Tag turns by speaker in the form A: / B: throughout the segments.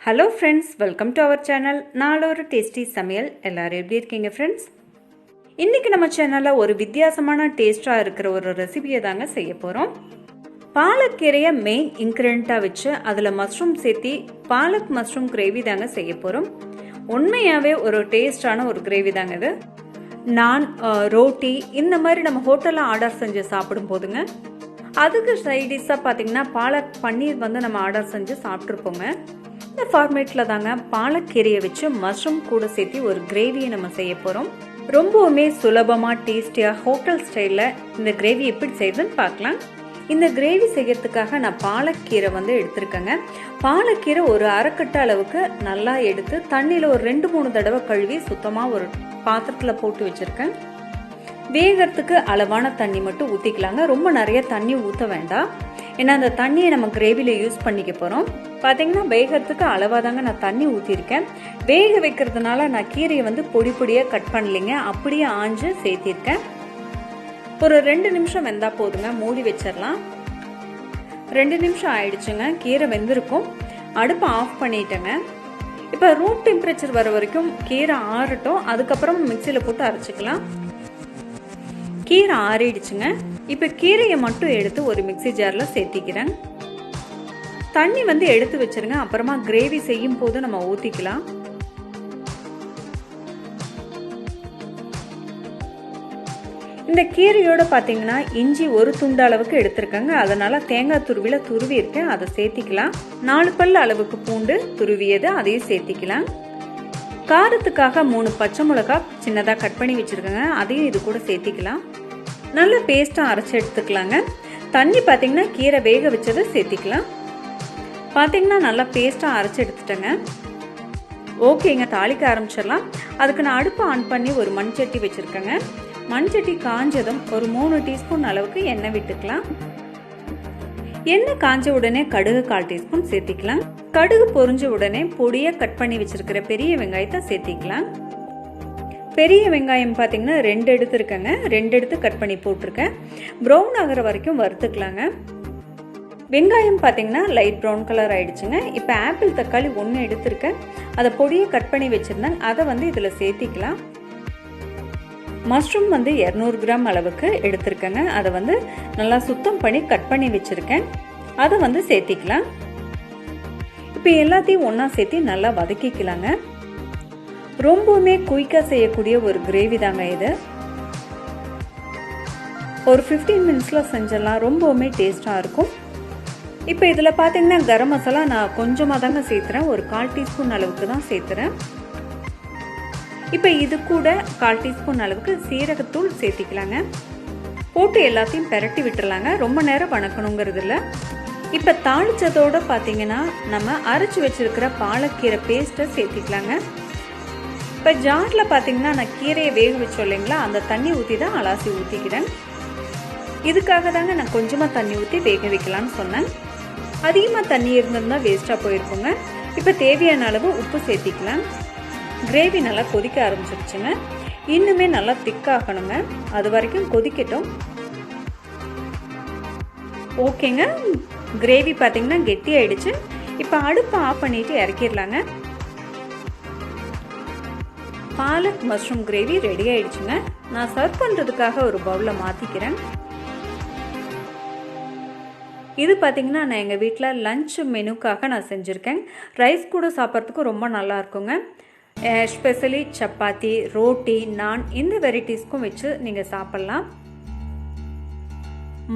A: Hello friends, welcome to our channel. நாளொரு tasty சமையல். எல்லாரும் எப்படி இருக்கீங்க friends? இன்னைக்கு நம்ம சேனல்ல ஒரு வித்தியாசமான டேஸ்டா இருக்கிற ஒரு ரெசிபியை தாங்க செய்ய போறோம். பாலக்கீரையை மெயின் இன்கிரிடியன்ட்டா வச்சு அதுல மஷ்ரூம் சேர்த்து பாலக் மஷ்ரூம் கிரேவி தாங்க செய்ய போறோம். உண்மையாவே ஒரு டேஸ்டான ஒரு கிரேவி தாங்க இது. நான் ரோட்டி இந்த மாதிரி நம்ம ஹோட்டல்ல ஆர்டர் செஞ்சு சாப்பிடும் போதுங்க அதுக்கு சைட் டிஷ்ஷாக பார்த்தீங்கன்னா பாலக் பன்னீர் வந்து நம்ம ஆர்டர் செஞ்சு சாப்பிட்ருப்போங்க. இந்த ஃபார்மேட்டில் தாங்க பாலக்கீரையை வச்சு மஷ்ரூம் கூட சேர்த்து ஒரு கிரேவியை நம்ம செய்ய போகிறோம். ரொம்பவுமே சுலபமாக டேஸ்டியாக ஹோட்டல் ஸ்டைலில் இந்த கிரேவி எப்படி செய்யுதுன்னு பார்க்கலாம். இந்த கிரேவி செய்யறதுக்காக நான் பாலக்கீரை வந்து எடுத்திருக்கேங்க. பாலக்கீரை ஒரு அரைக்கட்டு அளவுக்கு நல்லா எடுத்து தண்ணியில் ஒரு 2-3 தடவை கழுவி சுத்தமாக ஒரு பாத்திரத்தில் போட்டு வச்சுருக்கேன். வேகிறதுக்கு அளவான தண்ணி மட்டும் ஊற்றிக்கலாங்க. ரொம்ப நிறைய தண்ணி ஊற்ற வேண்டாம், ஏன்னா அந்த தண்ணியை நம்ம கிரேவியில் யூஸ் பண்ணிக்க போகிறோம். பார்த்தீங்கன்னா வேகிறதுக்கு அளவாக தாங்க நான் தண்ணி ஊற்றிருக்கேன். வேக வைக்கிறதுனால நான் கீரையை வந்து பொடி பொடியாக கட் பண்ணலைங்க, அப்படியே ஆஞ்சு சேர்த்திருக்கேன். ஒரு 2 நிமிஷம் வெந்தா போதுங்க, மூடி வச்சிடலாம். 2 நிமிஷம் ஆயிடுச்சுங்க, கீரை வெந்திருக்கும். அடுப்பை ஆஃப் பண்ணிட்டேங்க. இப்போ ரூம் டெம்பரேச்சர் வர வரைக்கும் கீரை ஆறட்டும், அதுக்கப்புறம் மிக்சியில் போட்டு அரைச்சிக்கலாம். கீரை ஆறிடுச்சுங்க. இப்போ கீரையை மட்டும் எடுத்து ஒரு மிக்சி ஜாரில் சேர்த்திக்கிறேன். தண்ணி வந்து எடுத்து வச்சிருங்க, அப்புறமா கிரேவி செய்யும் போது நம்ம ஊற்றிக்கலாம். இந்த கீரையோட பார்த்தீங்கன்னா இஞ்சி ஒரு துண்டு அளவுக்கு எடுத்திருக்கேங்க, அதனால தேங்காய் துருவியில் துருவி இருக்கேன், அதை சேர்த்திக்கலாம். 4 பல் அளவுக்கு பூண்டு துருவியது அதையும் சேர்த்திக்கலாம். காரத்துக்காக 3 பச்சை மிளகாய் சின்னதாக கட் பண்ணி வச்சுருக்கேங்க, அதையும் இது கூட சேர்த்திக்கலாம். நல்ல பேஸ்ட்டாக அரைச்சி எடுத்துக்கலாங்க. தண்ணி பார்த்தீங்கன்னா கீரை வேக வச்சதை சேர்த்திக்கலாம். பார்த்தீங்கன்னா நல்லா பேஸ்ட்டாக அரைச்சி எடுத்துட்டேங்க. ஓகேங்க, தாளிக்க ஆரம்பிச்சிடலாம். அதுக்கு நான் அடுப்பை ஆன் பண்ணி ஒரு மண்சட்டி வச்சுருக்கேங்க. மண்சட்டி காஞ்சதும் ஒரு 3 டீஸ்பூன் அளவுக்கு எண்ணெய் விட்டுக்கலாம். எண்ணெய் காஞ்ச உடனே கடுகு 1/4 டீஸ்பூன் சேர்த்திக்கலாம். கடுகு பொரிஞ்ச உடனே பொடியை கட் பண்ணி வச்சிருக்கிற பெரிய வெங்காயத்தை சேர்த்திக்கலாம். பெரிய வெங்காயம் பார்த்தீங்கன்னா 2 எடுத்துருக்கேங்க, 2 எடுத்து கட் பண்ணி போட்டிருக்கேன். ப்ரௌன் ஆகிற வரைக்கும் வறுத்துக்கலாங்க. வெங்காயம் பார்த்தீங்கன்னா லைட் ப்ரௌன் கலர் ஆயிடுச்சுங்க. இப்போ ஆப்பிள் தக்காளி 1 எடுத்துருக்கேன், அதை பொடியை கட் பண்ணி வச்சுருந்தேன், அதை வந்து இதில் சேர்த்திக்கலாம். மஷ்ரூம் வந்து 200 கிராம் அளவுக்கு எடுத்திருக்கேங்க, அதை வந்து நல்லா சுத்தம் பண்ணி கட் பண்ணி வச்சுருக்கேன், அதை வந்து சேர்த்திக்கலாம். இப்போ எல்லாத்தையும் ஒன்றா சேர்த்து நல்லா வதக்கிக்கலாங்க. ரொம்பவுமே குயிக்காக செய்யக்கூடிய ஒரு கிரேவி தாங்க இது. ஒரு 15 மினிட்ஸில் செஞ்சிடலாம், ரொம்பவுமே டேஸ்டாக இருக்கும். இப்போ இதில் பார்த்தீங்கன்னா கரம் மசாலா நான் கொஞ்சமாக தாங்க சேர்த்துறேன், ஒரு 1/4 டீஸ்பூன் அளவுக்கு தான் சேர்த்துறேன். இப்போ இது கூட 1/4 டீஸ்பூன் அளவுக்கு சீரகத்தூள் சேர்த்திக்கலாங்க. போட்டு எல்லாத்தையும் பெரட்டி விட்டுறலாங்க, ரொம்ப நேரம் வணக்கணுங்கிறது இல்லை. இப்போ தாளிச்சதோடு பார்த்தீங்கன்னா நம்ம அரைச்சி வச்சிருக்கிற பாலக்கீரை பேஸ்ட்டை சேர்த்திக்கலாங்க. இப்போ ஜாரில் பார்த்தீங்கன்னா நான் கீரையை வேக வச்சோம் இல்லைங்களா, அந்த தண்ணி ஊற்றி தான் அலாசி ஊற்றிக்கிறேன். இதுக்காக தாங்க நான் கொஞ்சமாக தண்ணி ஊற்றி வேக வைக்கலான்னு சொன்னேன். அதிகமாக தண்ணி இருந்திருந்தால் வேஸ்ட்டாக போயிருக்குங்க. இப்போ தேவையான அளவு உப்பு சேர்த்திக்கலாம். கிரேவி நல்லா கொதிக்க ஆரம்பிச்சிருச்சுங்க, இன்னுமே நல்லா திக்காகணுங்க, அது வரைக்கும் கொதிக்கட்டும். ஓகேங்க, கிரேவி பார்த்தீங்கன்னா கெட்டி ஆயிடுச்சு. இப்போ அடுப்பை ஆஃப் பண்ணிட்டு இறக்கிடலாங்க. பாலக் மஷ்ரூம் கிரேவி ரெடி ஆயிடுச்சுங்க. நான் சர்வ் பண்ணுறதுக்காக ஒரு பவுலில் மாற்றிக்கிறேன். இது பார்த்தீங்கன்னா நான் எங்கள் வீட்டில் லஞ்ச் மெனுக்காக நான் செஞ்சுருக்கேன். ரைஸ் கூட சாப்பிட்றதுக்கு ரொம்ப நல்லா இருக்குங்க. எஸ்பெஷலி சப்பாத்தி, ரோட்டி, நான் இந்த வெரைட்டிஸ்க்கும் வச்சு நீங்கள் சாப்பிட்லாம்.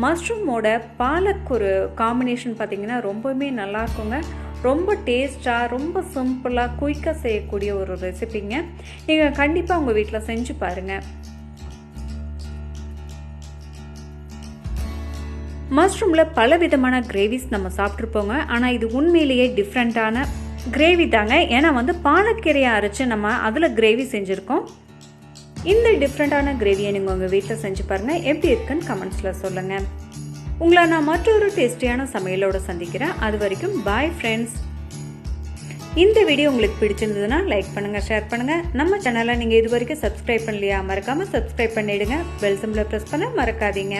A: மஷ்ரூமோட பாலக் ஒரு காம்பினேஷன் பார்த்தீங்கன்னா ரொம்பவுமே நல்லா இருக்குங்க. ரொம்ப டேஸ்டாக, ரொம்ப சிம்பிளாக, குயிக்காக செய்யக்கூடிய ஒரு ரெசிபிங்க. நீங்கள் கண்டிப்பாக உங்கள் வீட்டில் செஞ்சு பாருங்கள். மஷ்ரூமில் பல விதமான கிரேவிஸ் நம்ம சாப்பிட்ருப்போங்க, ஆனால் இது உண்மையிலேயே டிஃப்ரெண்ட்டான கிரேவி தாங்க. ஏன்னா வந்து பாலக்கீரையை அரைச்சி நம்ம அதில் கிரேவி செஞ்சுருக்கோம். இந்த டிஃப்ரெண்ட்டான கிரேவியை நீங்கள் உங்கள் வீட்டில் செஞ்சு பாருங்கள், எப்படி இருக்குன்னு கமெண்ட்ஸில் சொல்லுங்கள். உங்களை நான் மற்றொரு டேஸ்டியான சமையலோடு சந்திக்கிறேன். அது வரைக்கும் பாய் ஃப்ரெண்ட்ஸ். இந்த வீடியோ உங்களுக்கு பிடிச்சிருந்ததுன்னா லைக் பண்ணுங்கள், ஷேர் பண்ணுங்கள். நம்ம சேனலை நீங்கள் இது வரைக்கும் சப்ஸ்கிரைப் பண்ணலையா, மறக்காமல் சப்ஸ்கிரைப் பண்ணிவிடுங்க. பெல் சிம்பலை ப்ரெஸ் பண்ண மறக்காதீங்க.